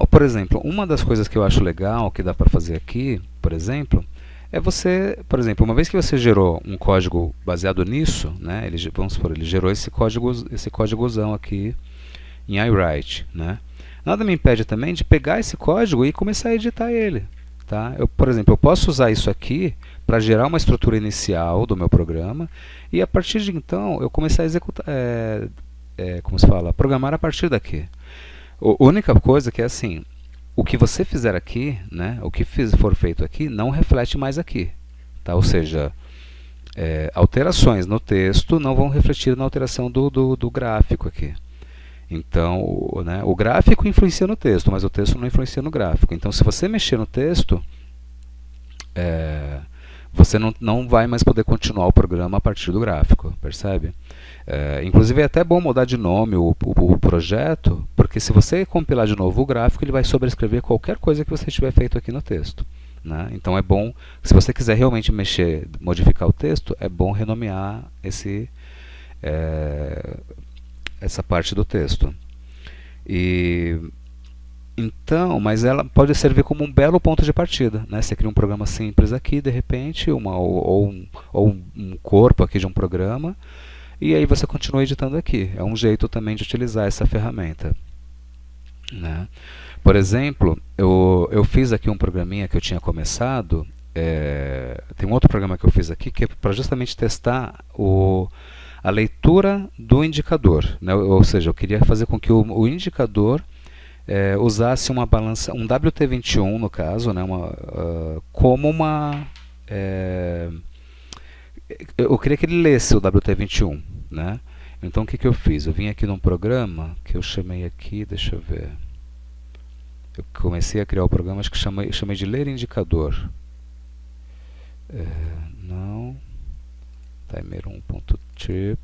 Por exemplo, uma das coisas que eu acho legal que dá para fazer aqui, por exemplo, é você, por exemplo, uma vez que você gerou um código baseado nisso, né, vamos supor, ele gerou esse códigozão aqui em iWrite, né? Nada me impede também de pegar esse código e começar a editar ele, tá? Por exemplo, eu posso usar isso aqui para gerar uma estrutura inicial do meu programa e a partir de então eu começar a executar, como se fala, programar a partir daqui. A única coisa que é assim, o que você fizer aqui, né, o que for feito aqui, não reflete mais aqui, tá? Ou seja, alterações no texto não vão refletir na alteração do gráfico aqui. Então, o gráfico influencia no texto, mas o texto não influencia no gráfico. Então, se você mexer no texto, você não vai mais poder continuar o programa a partir do gráfico, percebe? Inclusive é até bom mudar de nome o projeto, porque se você compilar de novo o gráfico, ele vai sobrescrever qualquer coisa que você tiver feito aqui no texto, né? Então é bom, se você quiser realmente mexer, modificar o texto, é bom renomear essa parte do texto. Então, mas ela pode servir como um belo ponto de partida, né? Você cria um programa simples aqui, de repente, ou um corpo aqui de um programa, e aí você continua editando aqui. É um jeito também de utilizar essa ferramenta, né? Por exemplo, eu fiz aqui um programinha que eu tinha começado, tem um outro programa que eu fiz aqui, que é para justamente testar a leitura do indicador, né? Ou seja, eu queria fazer com que o indicador usasse uma balança, um WT21 no caso, né, como uma... eu queria que ele lesse o WT21, né? Então o que eu fiz? Eu vim aqui num programa que eu chamei aqui, deixa eu ver. Eu comecei a criar o programa, acho que chamei de ler indicador. Não. Timer1.trip.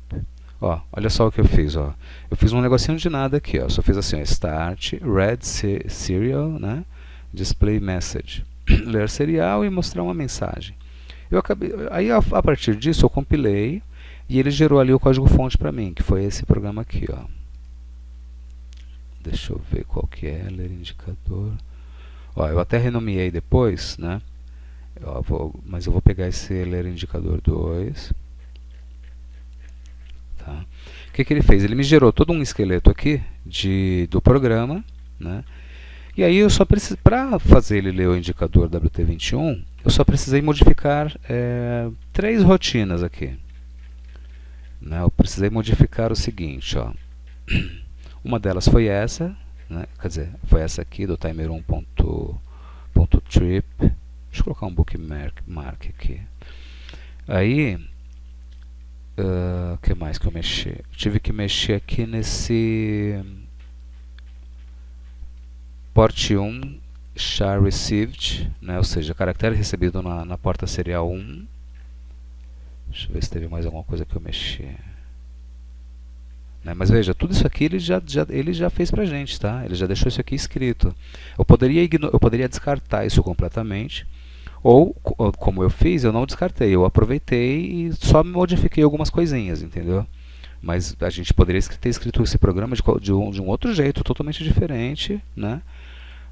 Ó, olha só o que eu fiz, ó. Eu fiz um negocinho de nada aqui, ó. Só fiz assim, ó, start, read serial, né? Display message. Ler serial e mostrar uma mensagem. Aí a partir disso eu compilei e ele gerou ali o código fonte para mim, que foi esse programa aqui, ó. Deixa eu ver qual que é, ler indicador. Ó, eu até renomeei depois, né? Mas eu vou pegar esse ler indicador 2. Tá. O que ele fez? Ele me gerou todo um esqueleto aqui do programa, né? E aí eu só preciso, para fazer ele ler o indicador WT21, eu só precisei modificar 3 rotinas aqui, né? Eu precisei modificar o seguinte, ó. Uma delas foi essa, né? Quer dizer, foi essa aqui do timer1.trip. Deixa eu colocar um bookmark aqui. Aí, o que mais que eu mexi? Eu tive que mexer aqui nesse port 1 char received, né? Ou seja, caractere recebido na porta serial 1. Deixa eu ver se teve mais alguma coisa que eu mexi. Né? Mas veja, tudo isso aqui ele já fez pra gente, tá? Ele já deixou isso aqui escrito. Eu poderia descartar isso completamente, ou, como eu fiz, eu não descartei, eu aproveitei e só modifiquei algumas coisinhas, entendeu? Mas a gente poderia ter escrito esse programa de um outro jeito, totalmente diferente, né?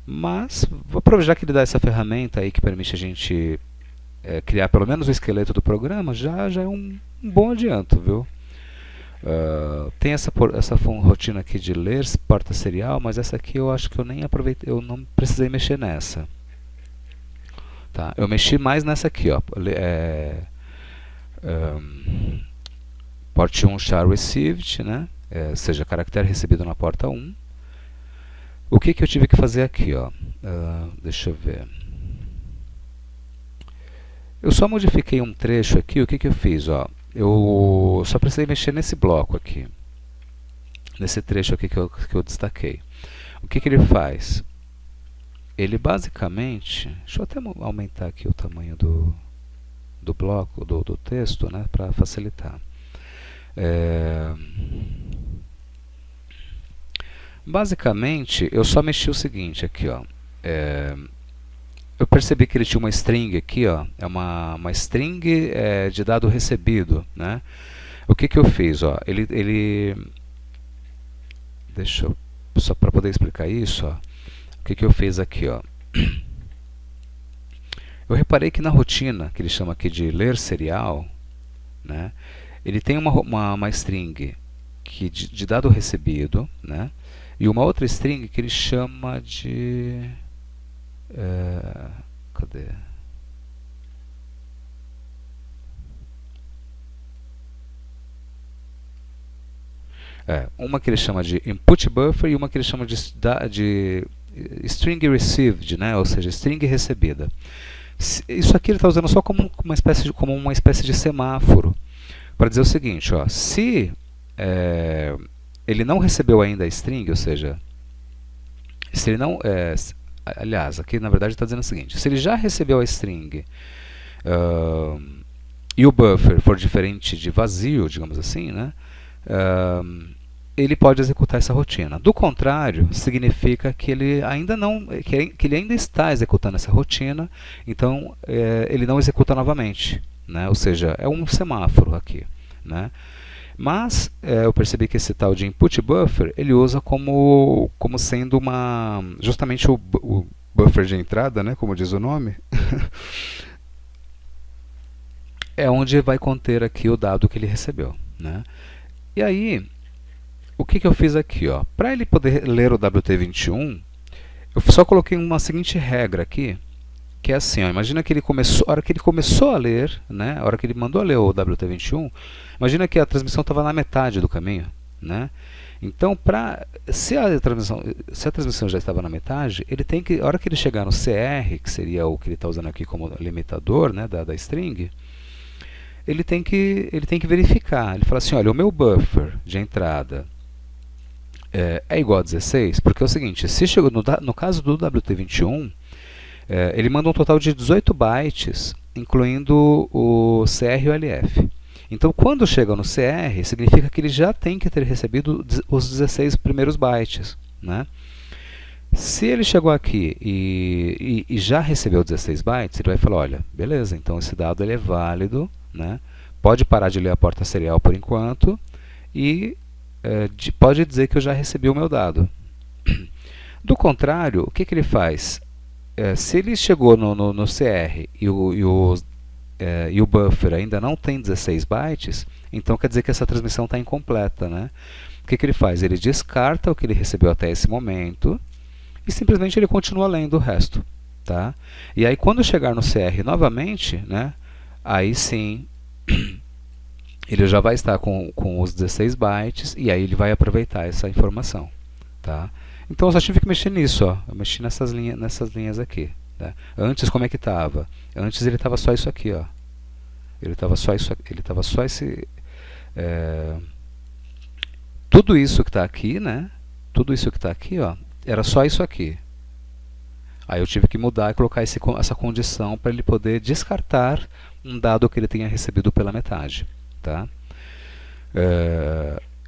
Mas, vou aproveitar que ele dá essa ferramenta aí que permite a gente criar pelo menos o esqueleto do programa, já é um bom adianto, viu? Tem essa rotina aqui de ler porta serial, mas essa aqui eu acho que eu nem aproveitei, eu não precisei mexer nessa. Tá? Eu mexi mais nessa aqui, ó. Port 1 char received, né? Ou seja, caractere recebido na porta 1. O que eu tive que fazer aqui, ó? Deixa eu ver. Eu só modifiquei um trecho aqui. O que eu fiz, ó? Eu só precisei mexer nesse bloco aqui, nesse trecho aqui que eu destaquei. O que ele faz? Ele basicamente, deixa eu até aumentar aqui o tamanho do bloco, do texto, né, para facilitar. Basicamente, eu só mexi o seguinte aqui, ó. Eu percebi que ele tinha uma string aqui, ó, é uma string de dado recebido, né? O que eu fiz, ó, deixa eu, só para poder explicar isso, ó, que eu fiz aqui, ó? Eu reparei que na rotina, que ele chama aqui de ler serial, né, ele tem uma string de dado recebido, né, e uma outra string que ele chama de... cadê? Uma que ele chama de input buffer e uma que ele chama de string received, né, ou seja, string recebida. Isso aqui ele está usando só como uma espécie de semáforo, para dizer o seguinte, ó, se ele não recebeu ainda a string, ou seja, se ele não... aliás, aqui na verdade está dizendo o seguinte, se ele já recebeu a string e o buffer for diferente de vazio, digamos assim, né, ele pode executar essa rotina. Do contrário, significa que ele ainda não, que ele ainda está executando essa rotina, então ele não executa novamente, né? Ou seja, é um semáforo aqui, né? Mas eu percebi que esse tal de input buffer ele usa como sendo justamente o buffer de entrada, né? Como diz o nome, é onde vai conter aqui o dado que ele recebeu, né? E aí o que eu fiz aqui, ó? Para ele poder ler o WT21, eu só coloquei uma seguinte regra aqui, que é assim, ó, imagina que a hora que ele começou a ler, né, a hora que ele mandou ler o WT21, imagina que a transmissão estava na metade do caminho, né? Então, se a transmissão já estava na metade, ele tem que, a hora que ele chegar no CR, que seria o que ele está usando aqui como limitador, né, da string, ele tem que verificar. Ele fala assim, olha, o meu buffer de entrada é igual a 16, porque é o seguinte, se chegou no caso do WT21, ele manda um total de 18 bytes, incluindo o CR e o LF. Então, quando chega no CR, significa que ele já tem que ter recebido os 16 primeiros bytes, né? Se ele chegou aqui e já recebeu 16 bytes, ele vai falar, olha, beleza, então esse dado ele é válido, né? Pode parar de ler a porta serial por enquanto e pode dizer que eu já recebi o meu dado. Do contrário, o que ele faz? Se ele chegou no CR e o buffer ainda não tem 16 bytes, então quer dizer que essa transmissão está incompleta, né? O que ele faz? Ele descarta o que ele recebeu até esse momento e simplesmente ele continua lendo o resto, tá? E aí quando chegar no CR novamente, né, aí sim ele já vai estar com os 16 bytes e aí ele vai aproveitar essa informação, tá? Então eu só tive que mexer nisso, ó. Eu mexi nessas linhas aqui, tá? Antes como é que estava? Antes ele estava só isso aqui, ó. Ele estava só esse tudo isso que está aqui, né? Tudo isso que está aqui, ó, era só isso aqui. Aí eu tive que mudar e colocar essa condição para ele poder descartar um dado que ele tenha recebido pela metade, tá?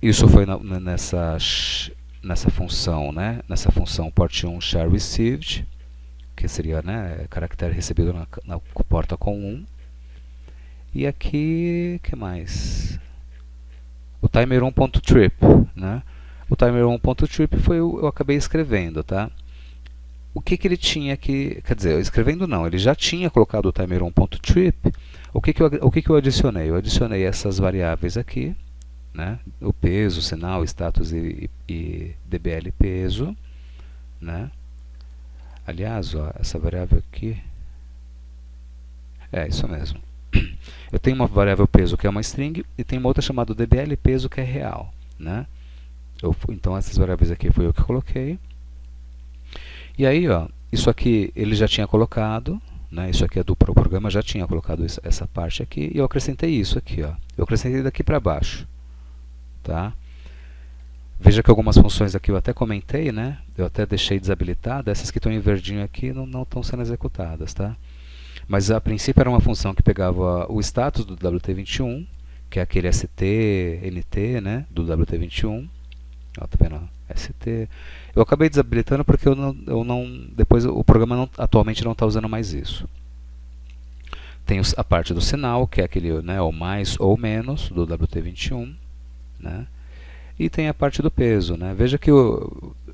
Isso foi nessa função, né? Nessa função port1 share received, que seria, né, caractere recebido na porta com 1. E aqui, que mais? O timer1.trip, né? O timer1.trip eu acabei escrevendo, tá? O que ele tinha que... Quer dizer, escrevendo não, ele já tinha colocado o timer1.trip. O que eu adicionei? Eu adicionei essas variáveis aqui, né? O peso, sinal, status e dbl peso, né? Aliás, ó, essa variável aqui... isso mesmo. Eu tenho uma variável peso que é uma string e tem uma outra chamada dbl peso que é real, né? Então essas variáveis aqui foi eu que coloquei. E aí, ó, isso aqui ele já tinha colocado, né? Isso aqui é do programa, já tinha colocado essa parte aqui, e eu acrescentei isso aqui, ó. Eu acrescentei daqui para baixo, tá? Veja que algumas funções aqui eu até comentei, né? Eu até deixei desabilitada, essas que estão em verdinho aqui não estão sendo executadas, tá? Mas a princípio era uma função que pegava o status do WT21, que é aquele ST-NT, né? Do WT21. Ó, tá vendo? ST. Eu acabei desabilitando porque depois o programa atualmente não está usando mais isso. Tem a parte do sinal, que é aquele, né, o mais ou menos do WT21, né? E tem a parte do peso, né? Veja que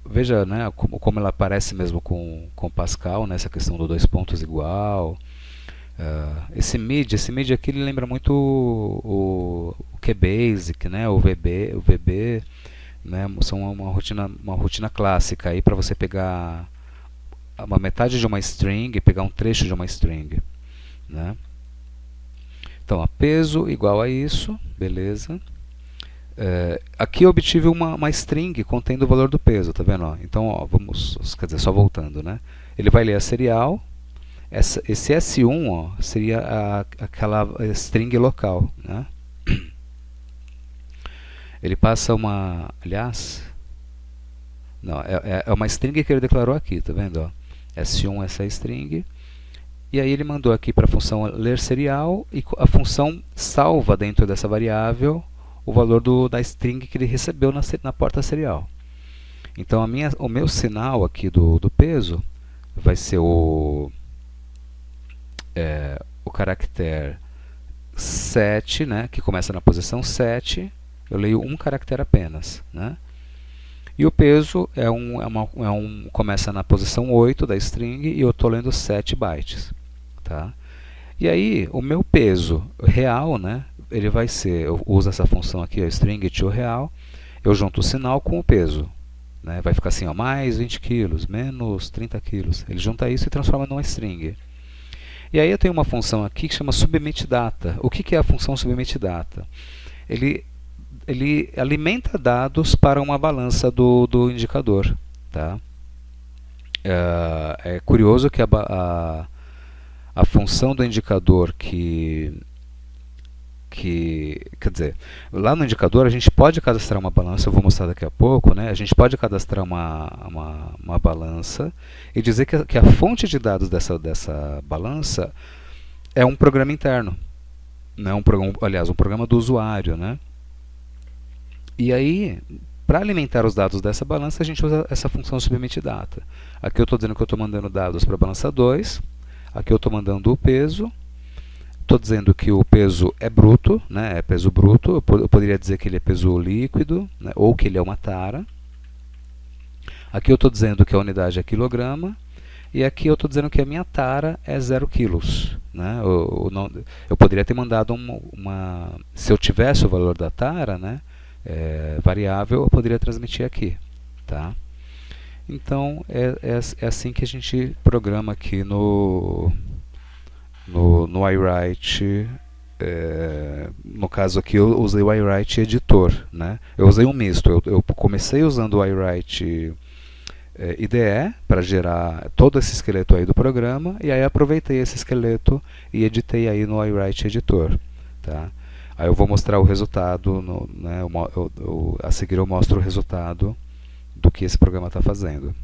veja, né, como ela aparece mesmo com Pascal, né, essa questão do dois pontos igual. Esse mid aqui ele lembra muito o QBasic, né, o VB, né, são uma rotina clássica aí para você pegar uma metade de uma string e pegar um trecho de uma string, né. Então, peso igual a isso, beleza. Aqui eu obtive uma string contendo o valor do peso, tá vendo? Ó? Então, ó, vamos, quer dizer, só voltando, né? Ele vai ler a serial. Esse S1 ó, seria aquela string local, né? Ele passa uma, aliás, não, é uma string que ele declarou aqui, tá vendo? Ó? S1 essa string. E aí ele mandou aqui para a função ler serial e a função salva dentro dessa variável o valor da string que ele recebeu na porta serial. Então o meu sinal aqui do peso vai ser o caractere 7, né, que começa na posição 7. Eu leio um caractere apenas, né? E o peso começa na posição 8 da string e eu estou lendo 7 bytes. Tá? E aí, o meu peso real, né, ele vai ser, eu uso essa função aqui, a string to real, eu junto o sinal com o peso. Né, vai ficar assim, ó, mais 20 kg, menos 30 kg. Ele junta isso e transforma numa string. E aí eu tenho uma função aqui que chama submitData. O que é a função submitData? Ele alimenta dados para uma balança do indicador. Tá? É curioso que a função do indicador quer dizer, lá no indicador a gente pode cadastrar uma balança, eu vou mostrar daqui a pouco, né? A gente pode cadastrar uma balança e dizer que a fonte de dados dessa balança é um programa interno, né? Aliás, um programa do usuário, né? E aí, para alimentar os dados dessa balança, a gente usa essa função submitData. Aqui eu estou dizendo que eu estou mandando dados para a balança 2, aqui eu estou mandando o peso, estou dizendo que o peso é bruto, né, é peso bruto, eu poderia dizer que ele é peso líquido, né, ou que ele é uma tara. Aqui eu estou dizendo que a unidade é quilograma, e aqui eu estou dizendo que a minha tara é 0 quilos. Né, eu poderia ter mandado se eu tivesse o valor da tara, né, variável, eu poderia transmitir aqui. Tá? Então, é assim que a gente programa aqui no iWrite. No caso aqui eu usei o iWrite editor. Né? Eu usei um misto. Eu comecei usando o iWrite IDE para gerar todo esse esqueleto aí do programa, e aí aproveitei esse esqueleto e editei aí no iWrite editor. Tá? Aí eu vou mostrar o resultado, né, a seguir eu mostro o resultado do que esse programa está fazendo.